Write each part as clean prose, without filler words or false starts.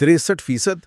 63%?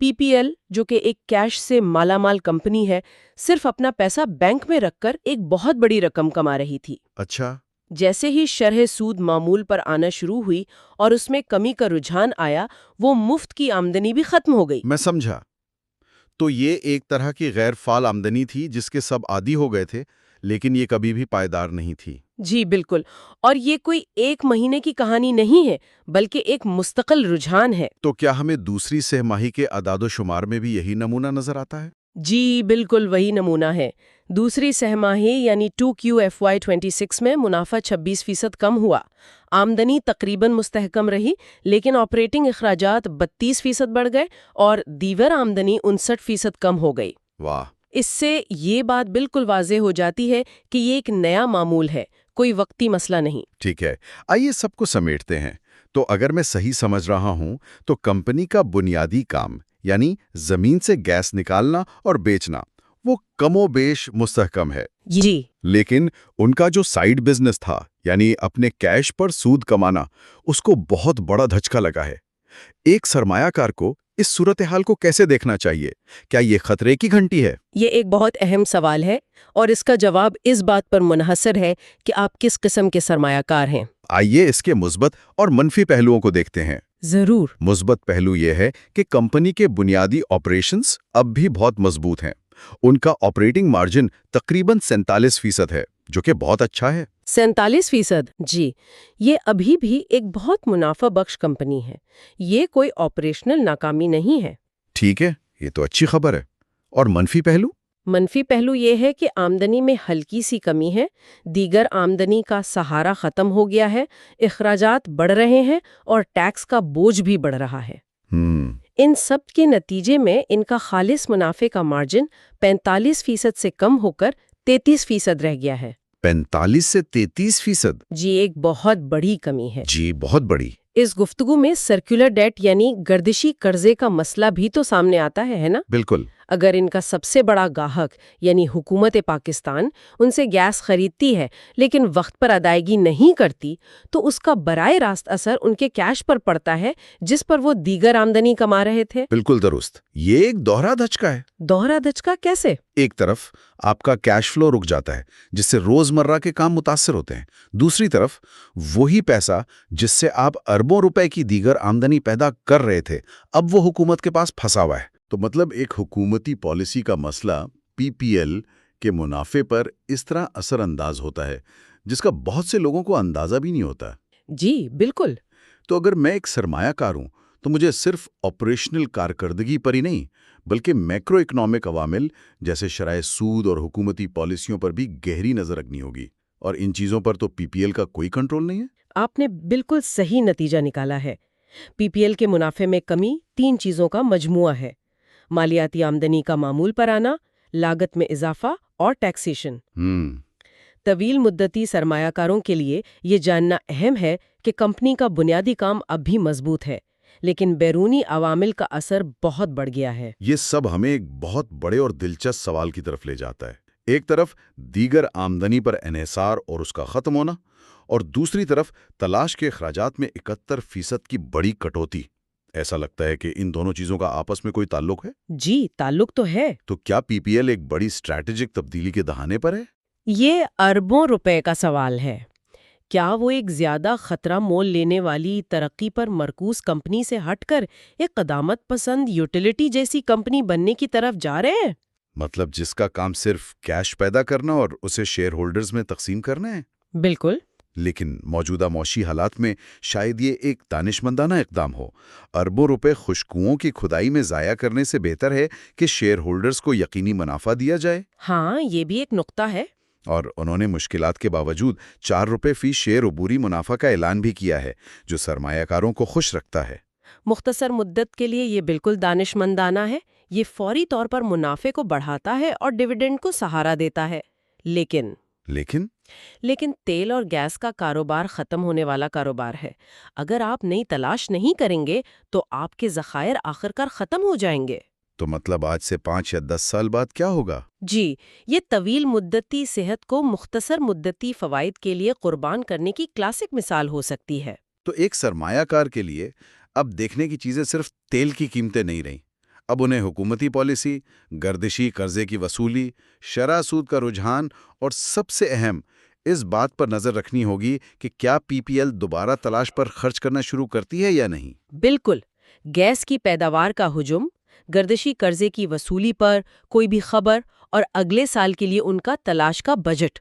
پی P L جو کہ ایک کیش سے مالا مال کمپنی ہے، صرف اپنا پیسہ بینک میں رکھ کر ایک بہت بڑی رقم کما رہی تھی۔ اچھا، جیسے ہی شرح سود معمول پر آنا شروع ہوئی اور اس میں کمی کا رجحان آیا، وہ مفت کی آمدنی بھی ختم ہو گئی۔ میں سمجھا۔ تو یہ ایک طرح کی غیر فعال آمدنی تھی جس کے سب عادی ہو گئے تھے، لیکن یہ کبھی بھی پائیدار نہیں تھی۔ جی بالکل، اور یہ کوئی ایک مہینے کی کہانی نہیں ہے، بلکہ ایک مستقل رجحان ہے۔ تو کیا ہمیں دوسری سہ ماہی کے اعداد و شمار میں بھی یہی نمونہ نظر آتا ہے؟ جی بالکل وہی نمونہ ہے۔ دوسری سہ ماہی یعنی 2QFY26 میں منافع 26% کم ہوا، آمدنی تقریباً مستحکم رہی، لیکن آپریٹنگ اخراجات 32% بڑھ گئے اور دیگر آمدنی 59% کم ہو گئی۔ واہ! اس سے یہ بات بالکل واضح ہو جاتی ہے کہ یہ ایک نیا معمول ہے، کوئی وقتی مسئلہ نہیں۔ ٹھیک ہے، آئیے سب کو سمیٹتے ہیں۔ تو اگر میں صحیح سمجھ رہا ہوں تو کمپنی کا بنیادی کام یعنی زمین سے گیس نکالنا اور بیچنا وہ کم و بیش مستحکم ہے، جی لیکن ان کا جو سائیڈ بزنس تھا یعنی اپنے کیش پر سود کمانا، اس کو بہت بڑا دھچکا لگا ہے۔ ایک سرمایہ کار کو اس صورتحال کو کیسے دیکھنا چاہیے؟ کیا یہ خطرے کی گھنٹی ہے؟ یہ ایک بہت اہم سوال ہے اور اس کا جواب اس بات پر منحصر ہے کہ آپ کس قسم کے سرمایہ کار ہیں۔ آئیے اس کے مثبت اور منفی پہلوؤں کو دیکھتے ہیں۔ ضرور۔ مثبت پہلو یہ ہے کہ کمپنی کے بنیادی آپریشنز اب بھی بہت مضبوط ہیں۔ ان کا آپریٹنگ مارجن تقریباً 47% ہے، جو کہ بہت اچھا ہے۔ 47%؟ جی، یہ ابھی بھی ایک بہت منافع بخش کمپنی ہے۔ یہ کوئی آپریشنل ناکامی نہیں ہے۔ ٹھیک ہے، یہ تو اچھی خبر ہے۔ اور منفی پہلو؟ منفی پہلو یہ ہے کہ آمدنی میں ہلکی سی کمی ہے، دیگر آمدنی کا سہارا ختم ہو گیا ہے، اخراجات بڑھ رہے ہیں اور ٹیکس کا بوجھ بھی بڑھ رہا ہے۔ ان سب کے نتیجے میں ان کا خالص منافع کا مارجن 45% سے کم ہو کر 33% رہ گیا ہے۔ 45 سے 33%؟ جی ایک بہت بڑی کمی ہے۔ جی بہت بڑی۔ اس گفتگو میں سرکولر ڈیٹ یعنی گردشی قرضے کا مسئلہ بھی تو سامنے آتا ہے نا؟ بالکل۔ اگر ان کا سب سے بڑا گاہک یعنی حکومت پاکستان ان سے گیس خریدتی ہے لیکن وقت پر ادائیگی نہیں کرتی تو اس کا براہ راست اثر ان کے کیش پر پڑتا ہے جس پر وہ دیگر آمدنی کما رہے تھے۔ بالکل درست، یہ ایک دوہرا دھچکا ہے۔ دوہرا دھچکا کیسے؟ ایک طرف آپ کا کیش فلو رک جاتا ہے جس سے روزمرہ کے کام متاثر ہوتے ہیں، دوسری طرف وہی پیسہ جس سے آپ اربوں روپے کی دیگر آمدنی پیدا کر رہے تھے اب وہ حکومت کے پاس پھنسا ہوا ہے۔ تو مطلب ایک حکومتی پالیسی کا مسئلہ پی پی ایل کے منافع پر اس طرح اثر انداز ہوتا ہے جس کا بہت سے لوگوں کو اندازہ بھی نہیں ہوتا۔ جی بالکل۔ تو اگر میں ایک سرمایہ کار ہوں تو مجھے صرف آپریشنل کارکردگی پر ہی نہیں بلکہ میکرو اکنامک عوامل جیسے شرح سود اور حکومتی پالیسیوں پر بھی گہری نظر رکھنی ہوگی، اور ان چیزوں پر تو پی پی ایل کا کوئی کنٹرول نہیں ہے۔ آپ نے بالکل صحیح نتیجہ نکالا ہے۔ پی پی ایل کے منافع میں کمی 3 چیزوں کا مجموعہ ہے: مالیاتی آمدنی کا معمول پر آنا، لاگت میں اضافہ اور ٹیکسیشن۔ طویل مدتی سرمایہ کاروں کے لیے یہ جاننا اہم ہے کہ کمپنی کا بنیادی کام اب بھی مضبوط ہے، لیکن بیرونی عوامل کا اثر بہت بڑھ گیا ہے۔ یہ سب ہمیں ایک بہت بڑے اور دلچسپ سوال کی طرف لے جاتا ہے۔ ایک طرف دیگر آمدنی پر انحصار اور اس کا ختم ہونا، اور دوسری طرف تلاش کے اخراجات میں 71% کی بڑی کٹوتی۔ ایسا لگتا ہے کہ ان دونوں چیزوں کا آپس میں کوئی تعلق ہے؟ جی تعلق تو ہے۔ تو کیا پی پی ایل ایک بڑی اسٹریٹجک تبدیلی کے دہانے پر ہے؟ یہ اربوں روپے کا سوال ہے۔ کیا وہ ایک زیادہ خطرہ مول لینے والی ترقی پر مرکوز کمپنی سے ہٹ کر ایک قدامت پسند یوٹیلیٹی جیسی کمپنی بننے کی طرف جا رہے ہیں؟ مطلب جس کا کام صرف کیش پیدا کرنا اور اسے شیئر ہولڈرز میں تقسیم کرنا ہے؟ بالکل۔ لیکن موجودہ معاشی حالات میں شاید یہ ایک دانشمندانہ اقدام ہو۔ اربوں روپے خشک کنوؤں کی کھدائی میں ضائع کرنے سے بہتر ہے کہ شیئر ہولڈرز کو یقینی منافع دیا جائے۔ ہاں یہ بھی ایک نقطہ ہے۔ اور انہوں نے مشکلات کے باوجود 4 روپے فی شیئر عبوری منافع کا اعلان بھی کیا ہے، جو سرمایہ کاروں کو خوش رکھتا ہے۔ مختصر مدت کے لیے یہ بالکل دانشمندانہ ہے۔ یہ فوری طور پر منافع کو بڑھاتا ہے اور ڈیویڈنڈ کو سہارا دیتا ہے۔ لیکن تیل اور گیس کا کاروبار ختم ہونے والا کاروبار ہے۔ اگر آپ نئی تلاش نہیں کریں گے تو آپ کے ذخائر آخرکار ختم ہو جائیں گے۔ تو مطلب آج سے 5 یا 10 سال بعد کیا ہوگا؟ جی، یہ طویل مدتی صحت کو مختصر مدتی فوائد کے لیے قربان کرنے کی کلاسک مثال ہو سکتی ہے۔ تو ایک سرمایہ کار کے لیے اب دیکھنے کی چیزیں صرف تیل کی قیمتیں نہیں رہیں، اب انہیں حکومتی پالیسی، گردشی قرضے کی وصولی، شرح سود کا رجحان اور سب سے اہم اس بات پر نظر رکھنی ہوگی کہ کیا پی پی ایل دوبارہ تلاش پر خرچ کرنا شروع کرتی ہے یا نہیں۔ بالکل، گیس کی پیداوار کا ہجوم، گردشی قرضے کی وصولی پر کوئی بھی خبر اور اگلے سال کے لیے ان کا تلاش کا بجٹ،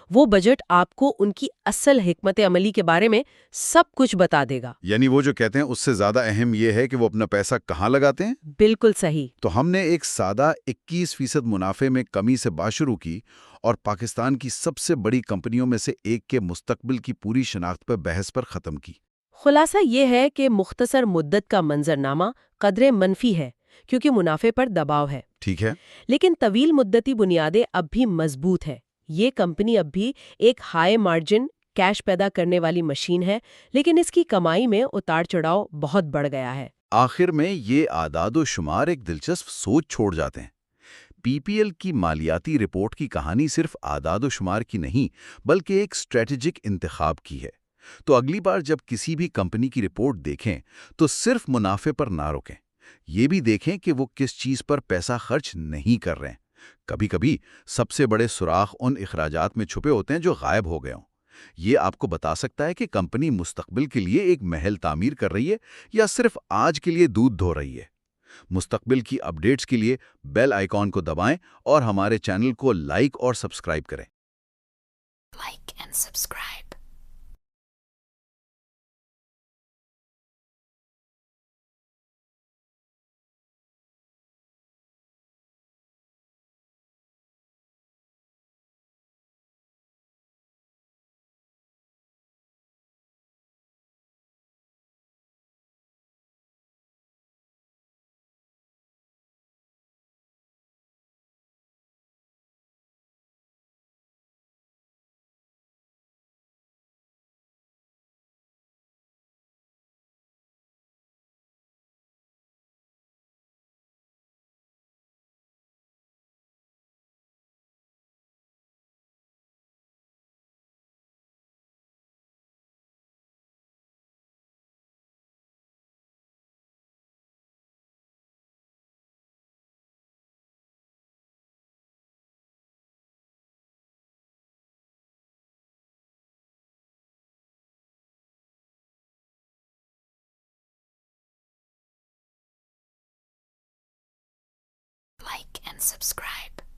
وہ بجٹ آپ کو ان کی اصل حکمت عملی کے بارے میں سب کچھ بتا دے گا۔ یعنی وہ جو کہتے ہیں اس سے زیادہ اہم یہ ہے کہ وہ اپنا پیسہ کہاں لگاتے ہیں۔ بالکل صحیح۔ تو ہم نے ایک سادہ 21% منافع میں کمی سے بات شروع کی اور پاکستان کی سب سے بڑی کمپنیوں میں سے ایک کے مستقبل کی پوری شناخت پر بحث پر ختم کی۔ خلاصہ یہ ہے کہ مختصر مدت کا منظرنامہ قدرے منفی ہے کیونکہ منافع پر دباؤ ہے، ٹھیک ہے۔ لیکن طویل مدتی بنیادیں اب بھی مضبوط ہے۔ یہ کمپنی اب بھی ایک ہائی مارجن کیش پیدا کرنے والی مشین ہے، لیکن اس کی کمائی میں اتار چڑھاؤ بہت بڑھ گیا ہے۔ آخر میں یہ اعداد و شمار ایک دلچسپ سوچ چھوڑ جاتے ہیں۔ پی پی ایل کی مالیاتی رپورٹ کی کہانی صرف اعداد و شمار کی نہیں بلکہ ایک اسٹریٹجک انتخاب کی ہے۔ تو اگلی بار جب کسی بھی کمپنی کی رپورٹ دیکھیں تو صرف منافع پر نہ روکیں، یہ بھی دیکھیں کہ وہ کس چیز پر پیسہ خرچ نہیں کر رہے ہیں۔ کبھی کبھی سب سے بڑے سوراخ ان اخراجات میں چھپے ہوتے ہیں جو غائب ہو گئے ہوں۔ یہ آپ کو بتا سکتا ہے کہ کمپنی مستقبل کے لیے ایک محل تعمیر کر رہی ہے یا صرف آج کے لیے دودھ دھو رہی ہے۔ مستقبل کی اپڈیٹس کے لیے بیل آئیکن کو دبائیں اور ہمارے چینل کو لائک اور سبسکرائب کریں۔ Like and subscribe. Like and subscribe.